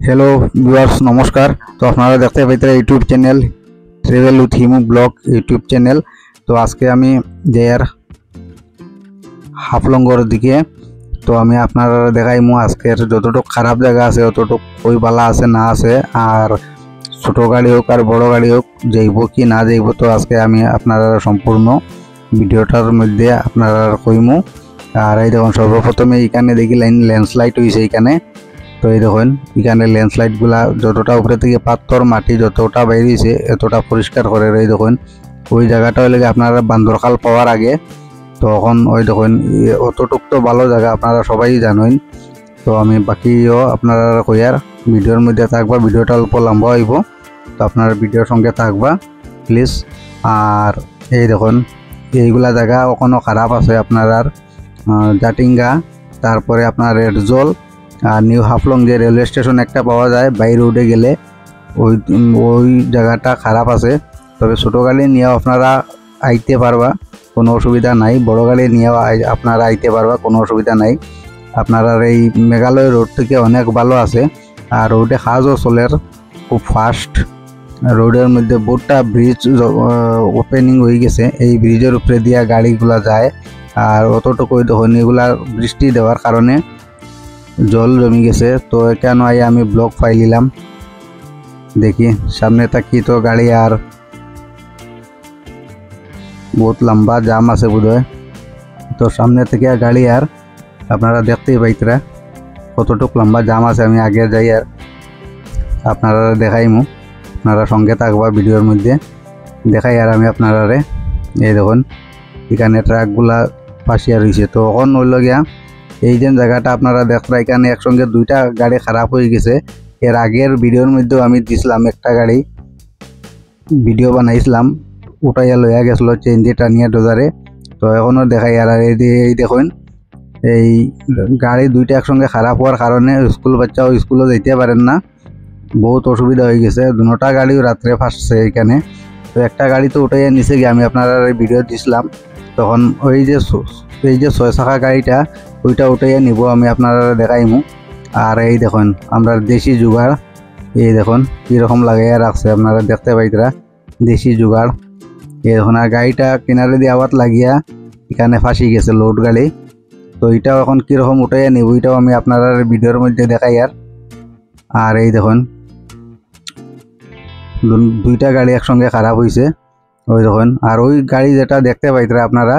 Hello viewers नमस्कार। तो अपनारा देखते पाइते YouTube channel travel with Himu vlog YouTube channel. तो आज के आमी जेयार हाफलंगर दिके तो आमी आपनारा देखाइमु आजकेर যতটুক খারাপ জায়গা আছে ততটুক কই বালা আছে না আছে আর ছোট গাড়ি হোক আর বড় গাড়ি হোক যাইব কি না যাইব। তো আজকে আমি আপনারা সম্পূর্ণ ভিডিওটার মধ্যে আপনারা কইমু। আর এই দেখুন সর্বপ্রথমে এখানে দেখি ল্যান্ডস্লাইড হইছে এখানে। তো এই দেখুন এখানে ল্যান্ডস্লাইডগুলা যতটা উপরে থেকে পাথর মাটি যতটা বাইরে হইছে এতটা পরিষ্কার করে। এই দেখুন ওই জায়গাটা হইলে আপনারা বান্দরখাল পাওয়ার আগে তখন ওই দেখুন অতটুক তো ভালো জায়গা আপনারা সবাই জানেন। তো আমি বাকিও আপনারা কইয়ার ভিডিওর মধ্যে থাকবা, ভিডিওটা অল্প লম্বা হইব তো আপনারা ভিডিওর সঙ্গে থাকবা প্লিজ। আর এই দেখুন এইগুলা জায়গা ওখানে খারাপ আছে আপনার জাটিঙ্গা, তারপরে আপনার রেডজল আর নিউ হাফলং যে রেলওয়ে স্টেশন একটা পাওয়া যায় বাই রোডে গেলে ওই জায়গাটা খারাপ আছে। তবে ছোটো গাড়ি নিয়েও আপনারা আইতে পারবা, কোনো অসুবিধা নাই। বড় গাড়ি নিয়েও আপনারা আইতে পারবা, কোনো অসুবিধা নাই। আপনারা এই মেঘালয় রোড থেকে অনেক ভালো আছে আর রোডে কাজও চলের খুব ফাস্ট। রোডের মধ্যে বহুতটা ব্রিজ ওপেনিং হয়ে গেছে, এই ব্রিজের উপরে দিয়া গাড়িগুলা যায়। আর অতটুকু দেখুন এগুলা বৃষ্টি দেওয়ার কারণে জল জমি গেছে। তো কেন আমি ব্লগ ফাইলিলাম দেখি সামনে তাকি তো গাড়ি আর বহুত লম্বা জাম আছে বোধহয়। তো সামনে থেকে গাড়ি আর আপনারা দেখতেই পাইতরা কতটুক লম্বা জাম আছে। আমি আগে যাই আর আপনারা দেখাইমু, আপনারা সঙ্গে থাকবা ভিডিওর মধ্যে দেখাই। আর আমি আপনারা এই দেখুন এখানে ট্রাকগুলা ফাঁসিয়া রয়েছে। তো এখন হইল গিয়া এই যে জায়গাটা আপনারা দেখরা এখানে একসঙ্গে দুইটা গাড়ি খারাপ হয়ে গেছে। এর আগের ভিডিওর মধ্যেও আমি দিছিলাম একটা গাড়ি ভিডিও বানাইছিলাম, উঠাইয়া লইয়া গেছিল চেন দিয়ে টানিয়া ডোজারে। তো এখনও দেখাই। আর এই দেখুন এই গাড়ি দুইটা একসঙ্গে খারাপ হওয়ার কারণে স্কুল বাচ্চাও স্কুলে যাইতে পারেন না, বহুত অসুবিধা হয়ে গেছে। দুটা গাড়িও রাত্রে ফাঁসছে এখানে। তো একটা গাড়ি তো উঠাইয়া নিচে গিয়ে আমি আপনারা ভিডিও দিছিলাম তখন ওই যে 6 চাকা গাড়িটা ওইটা উঠাইয়া নিব আমি আপনারা দেখাইমু। আর এই দেখুন আমরা দেশি জুগাড় এই দেখুন কীরকম লাগাইয়া রাখছে আপনারা দেখতে পাইতরা দেশি জুগাড়। এই দেখুন আর গাড়িটা কিনারে দিয়ে আবার লাগিয়া এখানে ফাঁসি গেছে লোড গাড়ি। তো এটাও এখন কীরকম উঠাইয়া নিব এটাও আমি আপনারা ভিডিওর মধ্যে দেখাই। আর এই দেখুন দুইটা গাড়ি একসঙ্গে খারাপ হয়েছে ওই দেখুন। আর ওই গাড়ি যেটা দেখতে পাইতরা আপনারা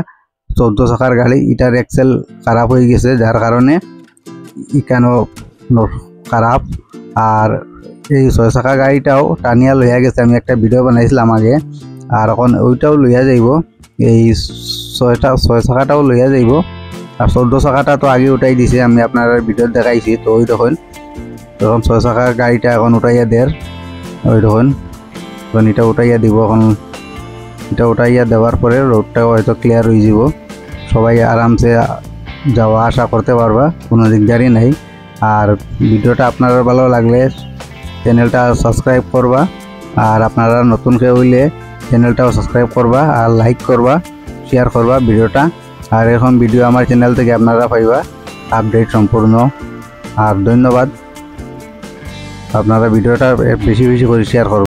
14 চাকার গাড়ি, এটার এক্সেল খারাপ হয়ে গেছে যার কারণে এখানেও খারাপ। আর এই 6 চাকা গাড়িটাও টানিয়া লইয়া গেছে, আমি একটা ভিডিও বানাইছিলাম আগে। আর এখন ওইটাও লইয়া যাইব, এই 6 চাকাটাও লইয়া যাইব। আর 14 চাকাটা তো আগে উঠাই দিছে, আমি আপনার ভিডিও দেখাইছি। তো ওই দেখুন তখন 6 চাকা গাড়িটা এখন উঠাইয়া দেয় ওই দেখুন। তখন এটা উঠাইয়া দিব, এখন এটা উঠাইয়া দেওয়ার পরে রোডটাও হয়তো ক্লিয়ার হয়ে যাব, সবাই আরামসে যাওয়া আসা করতে পারবা, কোনো দিকদারি নাই। আর ভিডিওটা আপনার ভালো লাগলে চ্যানেলটা সাবস্ক্রাইব করবা, আর আপনারা নতুন কেউ হইলে চ্যানেলটাও সাবস্ক্রাইব করবা আর লাইক করবা, শেয়ার করবা ভিডিওটা। আর এরকম ভিডিও আমার চ্যানেল থেকে আপনারা পাইবা আপডেট সম্পূর্ণ। আর ধন্যবাদ, আপনারা ভিডিওটা বেশি বেশি করে শেয়ার করবেন।